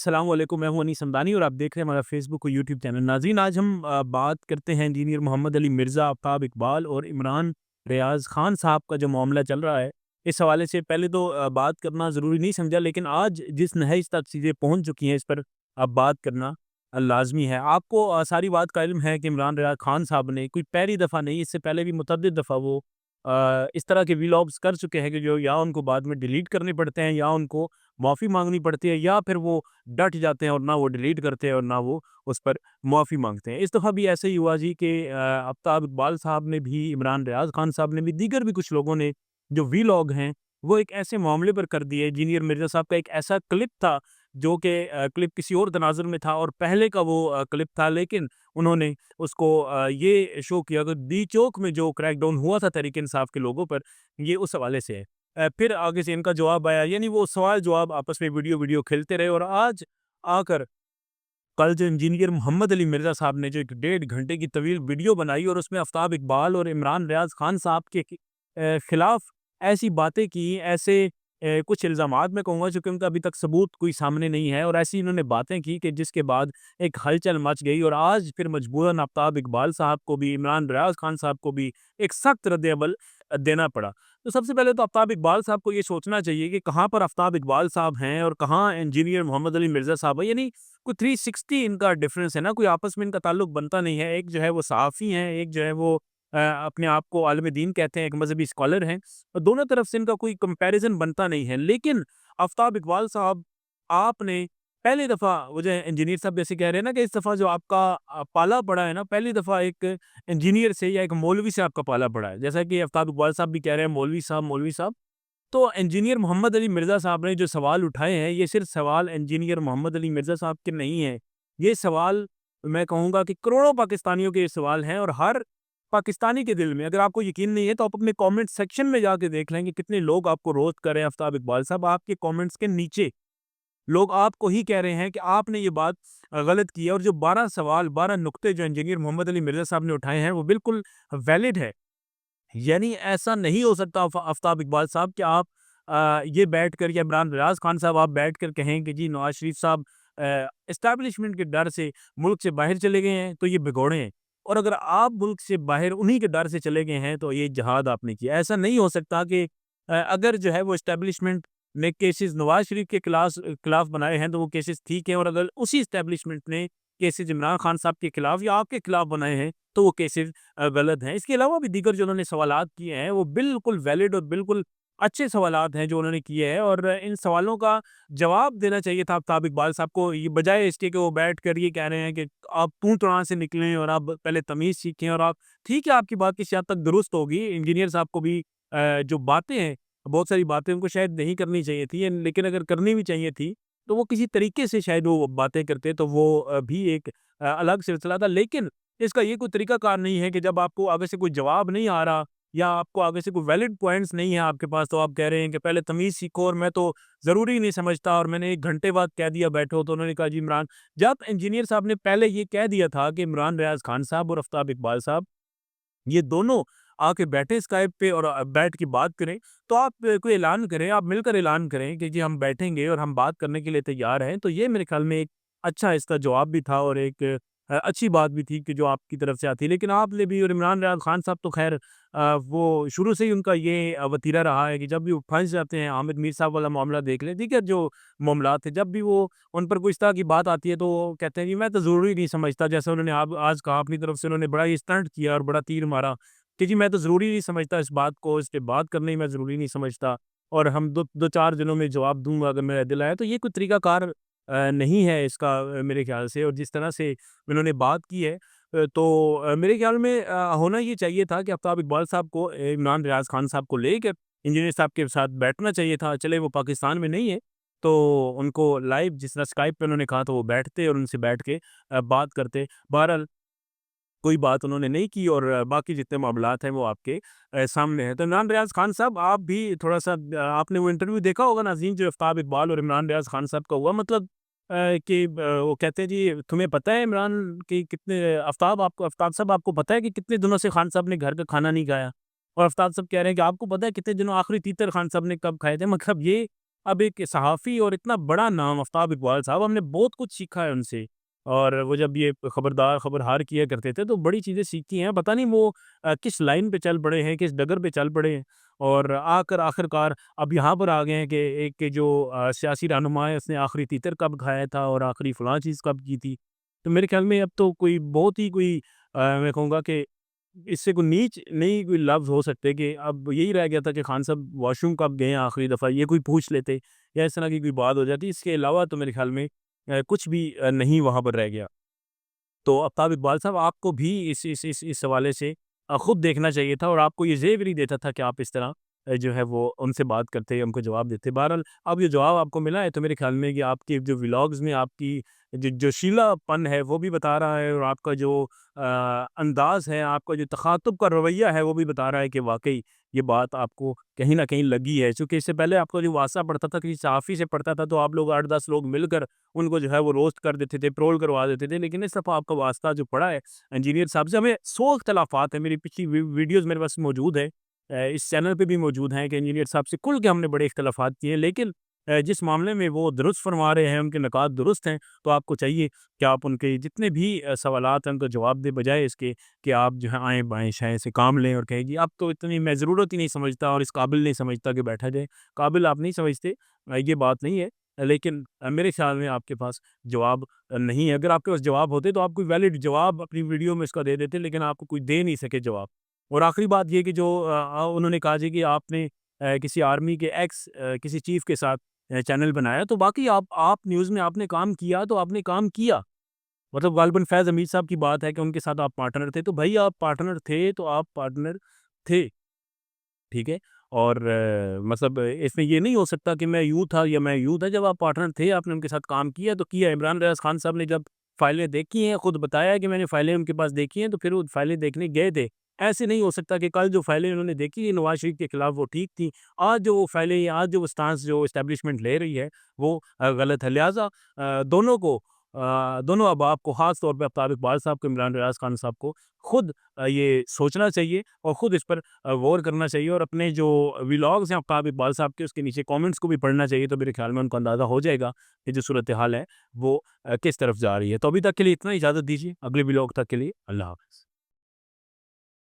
अस्सलाम वालेकुम, मैं हूं अनीस समदानी और आप देख रहे हैं हमारा फेसबुक और यूट्यूब चैनल। नाज़रीन, आज हम बात करते हैं इंजीनियर मोहम्मद अली मिर्ज़ा, आफ़ताब इकबाल और इमरान रियाज़ खान साहब का जो मामला चल रहा है। इस हवाले से पहले तो बात करना ज़रूरी नहीं समझा, लेकिन आज जिस नहज तक चीज़ें पहुँच चुकी हैं, इस पर अब बात करना लाज़मी है। आपको सारी बात का इल्म है कि इमरान रियाज़ खान साहब ने कोई पहली दफ़ा नहीं, इससे पहले भी मुतअद्दिद दफ़ा वो इस तरह के व्लॉग्स कर चुके हैं कि जो या उनको बाद में डिलीट करने पड़ते हैं, या उनको माफ़ी माँगनी पड़ती है, या फिर वो डट जाते हैं और ना वो डिलीट करते हैं और ना वो उस पर माफ़ी माँगते हैं। इस दफ़ा भी ऐसे ही हुआ जी कि आफ़ताब इकबाल साहब ने भी, इमरान रियाज़ खान साहब ने भी, दीगर भी कुछ लोगों ने जो व्लॉग हैं, वो एक ऐसे मामले पर कर दिए। इंजीनियर मिर्ज़ा साहब का एक ऐसा क्लिप था जो कि क्लिप किसी और तनाज़ुर में था और पहले का वो क्लिप था, लेकिन उन्होंने उसको ये शो किया कि दी चौक में जो क्रैकडाउन हुआ था तहरीक-ए-इंसाफ के लोगों पर, ये उस हवाले से है। फिर आगे से इनका जवाब आया, यानी वो सवाल-जवाब आपस में वीडियो खेलते रहे और आज आकर कल जो इंजीनियर मोहम्मद अली मिर्ज़ा साहब ने जो एक डेढ़ घंटे की तवील वीडियो बनाई और उसमें आफ़ताब इकबाल और इमरान रियाज़ खान साहब के खिलाफ ऐसी बातें की, ऐसे कुछ इल्ज़ामात मैं कहूँगा, चूँकि उनका अभी तक सबूत कोई सामने नहीं है, और ऐसी इन्होंने बातें की कि जिसके बाद एक हलचल मच गई और आज फिर मजबूरन आफ़ताब इकबाल साहब को भी, इमरान रियाज़ खान साहब को भी एक सख्त रद्द-ए-अमल देना पड़ा। तो सबसे पहले तो आफ़ताब इकबाल साहब को ये सोचना चाहिए कि कहाँ पर आफ़ताब इकबाल साहब हैं और कहाँ इंजीनियर मोहम्मद अली मिर्ज़ा साहब हैं। यानी कोई 360 इनका डिफरेंस है ना, कोई आपस में इनका ताल्लुक बनता नहीं है। एक जो है वो सहाफ़ी हैं, एक जो है वो अपने आप को आलिम दीन कहते हैं, एक मज़हबी स्कॉलर हैं, और दोनों तरफ से इनका कोई कंपैरिज़न बनता नहीं है। लेकिन आफ़ताब इकबाल साहब, आपने पहली दफ़ा, वो जो इंजीनियर साहब जैसे कह रहे हैं ना कि इस दफ़ा जो आपका पाला पड़ा है ना, पहली दफ़ा एक इंजीनियर से या एक मौलवी से आपका पाला पड़ा है। जैसा कि आफ़ताब इकबाल साहब भी कह रहे हैं, मौलवी साहब। तो इंजीनियर मोहम्मद अली मिर्ज़ा साहब ने जो सवाल उठाए हैं, ये सिर्फ़ सवाल इंजीनियर मोहम्मद अली मिर्ज़ा साहब के नहीं हैं। ये सवाल, मैं कहूँगा कि करोड़ों पाकिस्तानियों के ये सवाल हैं, और हर पाकिस्तानी के दिल में, अगर आपको यकीन नहीं है तो आप अपने कमेंट सेक्शन में जाके देख लें कि कितने लोग आपको रोस्ट कर रहे हैं आफ़ताब इकबाल साहब। आपके कमेंट्स के नीचे लोग आपको ही कह रहे हैं कि आपने ये बात गलत की है, और जो 12 सवाल, 12 नुक्ते जो इंजीनियर मोहम्मद अली मिर्ज़ा साहब ने उठाए हैं, वो बिल्कुल वैलिड है। यानी ऐसा नहीं हो सकता आफ़ताब इकबाल साहब कि आप ये बैठकर, या इमरान रियाज़ खान साहब आप बैठकर कहें कि जी नवाज़ शरीफ साहब एस्टेब्लिशमेंट के डर से मुल्क से बाहर चले गए हैं, तो ये भगौड़े हैं, और अगर आप मुल्क से बाहर उन्हीं के डर से चले गए हैं, तो ये जिहाद आपने किया। ऐसा नहीं हो सकता कि अगर जो है वो एस्टेब्लिशमेंट ने केसेस नवाज़ शरीफ के खिलाफ बनाए हैं, तो वो केसेस ठीक हैं, और अगर उसी एस्टेब्लिशमेंट ने केसेस इमरान खान साहब के खिलाफ या आपके खिलाफ बनाए हैं, तो वो केसेस गलत हैं। इसके अलावा भी दीगर जो उन्होंने सवालात किए हैं, वो बिल्कुल वैलिड और बिल्कुल अच्छे सवालात हैं जो उन्होंने किए हैं, और इन सवालों का जवाब देना चाहिए था आफ़ताब इकबाल साहब को, ये बजाय इसके कि वो बैठकर ये कह रहे हैं कि आप तू-तड़ाक से निकलें और आप पहले तमीज़ सीखें। और आप, ठीक है, आपकी बात किसी हद तक दुरुस्त होगी, इंजीनियर साहब को भी जो बातें हैं, बहुत सारी बातें उनको शायद नहीं करनी चाहिए थी, लेकिन अगर करनी भी चाहिए थी, तो वो किसी तरीके से शायद वो बातें करते, तो वो भी एक अलग सिलसिला था। लेकिन इसका ये कोई तरीकाकार नहीं है कि जब आपको आगे से कोई जवाब नहीं आ रहा, या आपको आगे से कोई वैलिड पॉइंट्स नहीं है आपके पास, तो आप कह रहे हैं कि पहले तमीज़ सीखो, और मैं तो ज़रूरी नहीं समझता, और मैंने 1 घंटे बाद कह दिया बैठो, तो उन्होंने कहा जी इमरान, जब इंजीनियर साहब ने पहले ये कह दिया था कि इमरान रियाज़ खान साहब और आफ़ताब इकबाल साहब, ये दोनों आके बैठे स्काइप पे और बैठ के बात करें, तो आप कोई ऐलान करें, आप मिलकर ऐलान करें कि जी हम बैठेंगे और हम बात करने के लिए तैयार हैं। तो ये मेरे ख़्याल में एक अच्छा इसका जवाब भी था, और एक अच्छी बात भी थी कि जो आपकी तरफ से आती है। लेकिन आपने भी, और इमरान रियाज़ खान साहब तो ख़ैर वो शुरू से ही उनका ये वतीरा रहा है कि जब भी वो फँस जाते हैं, हामिद मीर साहब वाला मामला देख लें, ठीक है, जो मामलात थे, जब भी वो उन पर कोई इस तरह की बात आती है, तो वो कहते हैं जी मैं तो ज़रूरी नहीं समझता, जैसे उन्होंने आप आज कहा अपनी तरफ से, उन्होंने बड़ा ही स्टंट किया और बड़ा तीर मारा कि जी मैं तो ज़रूरी नहीं समझता इस बात को, इस पे बात करना ही मैं ज़रूरी नहीं समझता, और हम 2-4 दिनों में जवाब दूँगा अगर मेरा दिल आया। तो ये कोई तरीकाकार नहीं है इसका, मेरे ख़्याल से, और जिस तरह से उन्होंने बात की है, तो मेरे ख़्याल में होना ये चाहिए था कि आफ़ताब इकबाल साहब को इमरान रियाज़ खान साहब को लेकर इंजीनियर साहब के साथ बैठना चाहिए था। चले वो पाकिस्तान में नहीं है, तो उनको लाइव जिस तरह स्काइप पे उन्होंने कहा, तो वो बैठते और उनसे बैठ के बात करते। बहरहाल कोई बात उन्होंने नहीं की, और बाकी जितने मामलात हैं वो आपके सामने हैं। तो इमरान रियाज़ खान साहब, आप भी थोड़ा-सा आपने वो इंटरव्यू देखा होगा नाज़रीन, जो आफ़ताब इकबाल और इमरान रियाज़ खान साहब का हुआ, मतलब कि वो कहते हैं जी तुम्हें पता है इमरान कि कितने, आफ़ताब साहब आपको पता है कि कितने दिनों से खान साहब ने घर का खाना नहीं खाया? और आफ़ताब साहब कह रहे हैं कि आपको पता है कितने दिनों आखिरी तीतर खान साहब ने कब खाए थे? मतलब ये अब एक सहाफ़ी और इतना बड़ा नाम आफ्ताब इकबाल साहब, हमने बहुत कुछ सीखा है उनसे। और वो जब ये खबरहार किया करते थे तो बड़ी चीज़ें सीखी हैं। पता नहीं वो किस लाइन पे चल पड़े हैं, किस डगर पे चल पड़े हैं और आखिरकार अब यहाँ पर आ गए हैं कि एक के जो सियासी रहनुमा है उसने आखिरी तीतर कब खाया था और आखिरी फलाँ चीज़ कब की थी। तो मेरे ख़्याल में अब तो कोई बहुत ही कोई मैं कहूँगा कि इससे कोई नीच नहीं कोई लफ्ज़ हो सकते कि अब यही रह गया था कि खान साहब वॉशरूम कब गए हैं आखिरी दफ़ा, ये कोई पूछ लेते या इस तरह की कोई बात हो जाती। इसके अलावा तो मेरे ख़्याल में कुछ भी नहीं वहाँ पर रह गया। तो आफ्ताब इकबाल साहब, आपको भी इस हवाले से खुद देखना चाहिए था और आपको ये ज़ेव नहीं देता था कि आप इस तरह जो है वो उनसे बात करते, उनको जवाब देते। बहरहाल अब ये जवाब आपको मिला है तो मेरे ख़्याल में कि आपके जो व्लॉग्स में आपकी जो जोशीलापन है वो भी बता रहा है और आपका जो अंदाज़ है, आपका जो तख़ातुब का रवैया है वो भी बता रहा है कि वाक़ई ये बात आपको कहीं न कहीं लगी है। चूँकि इससे पहले आपको जो वास्ता पड़ता था, किसी सहाफ़ी से पड़ता था तो आप लोग 8-10 लोग मिलकर उनको जो है वो रोस्ट कर देते थे, ट्रोल करवा देते थे। लेकिन इस दफ़ा आपका वास्ता जो पड़ा है इंजीनियर साहब से, हमें 100 इख्तलाफ़ात हैं, मेरी पिछली वीडियोज़ मेरे पास मौजूद है। इस चैनल पे भी मौजूद हैं कि इंजीनियर साहब से खुल के हमने बड़े इख्तलाफ़ात किए हैं, लेकिन जिस मामले में वो दुरुस्त फरमा रहे हैं, उनके निकात दुरुस्त हैं, तो आपको चाहिए कि आप उनके जितने भी सवालात हैं उनको जवाब दें, बजाए इसके कि आप जो है आएँ-बाएँ शाएँ से काम लें और कहें जी अब तो इतनी मैं ज़रूरत ही नहीं समझता और इस काबिल नहीं समझता कि बैठा जाए। काबिल आप नहीं समझते, ये बात नहीं है। लेकिन मेरे ख़्याल में आपके पास जवाब नहीं है। अगर आपके पास जवाब होते तो आप कोई वैलिड जवाब अपनी वीडियो में इसका दे देते, लेकिन आपको कोई दे नहीं सके जवाब। और आखिरी बात ये कि जो उन्होंने कहा जी कि आपने किसी आर्मी के किसी चीफ़ के साथ चैनल बनाया, तो बाकी आप न्यूज़ में आपने काम किया तो आपने काम किया। मतलब गालिबन फैज़ हमीद साहब की बात है कि उनके साथ आप पार्टनर थे, तो भई आप पार्टनर थे तो आप पार्टनर थे। ठीक है? और मतलब इसमें ये नहीं हो सकता कि मैं यूँ था या मैं यूँ था, जब आप पार्टनर थे, आपने उनके साथ काम किया तो किया। इमरान रियाज़ खान साहब ने जब फाइलें देखी हैं, खुद बताया है कि मैंने फाइलें उनके पास देखी हैं, तो फिर वो फाइलें देखने गए थे। ऐसे नहीं हो सकता कि कल जो फाइलें उन्होंने देखी नवाज़ शरीफ के खिलाफ वो ठीक थी, आज जो वो फाइलें या आज जो वो स्टांस जो एस्टेब्लिशमेंट ले रही है, वो गलत है। लिहाज़ा दोनों अब आपको ख़ास तौर पे आफ्ताब इकबाल साहब को, इमरान रियाज़ खान साहब को खुद ये सोचना चाहिए और खुद इस पर गौर करना चाहिए और अपने जो व्लॉग्स हैं आफ्ताब इकबाल साहब के, उसके नीचे कमेंट्स को भी पढ़ना चाहिए, तो मेरे ख्याल में उनको अंदाज़ा हो जाएगा कि जो सूरत हाल है वो किस तरफ जा रही है। तो अभी तक के लिए इतना, इजाज़त दीजिए, अगले व्लॉग तक के लिए अल्लाह हाफ़िज़।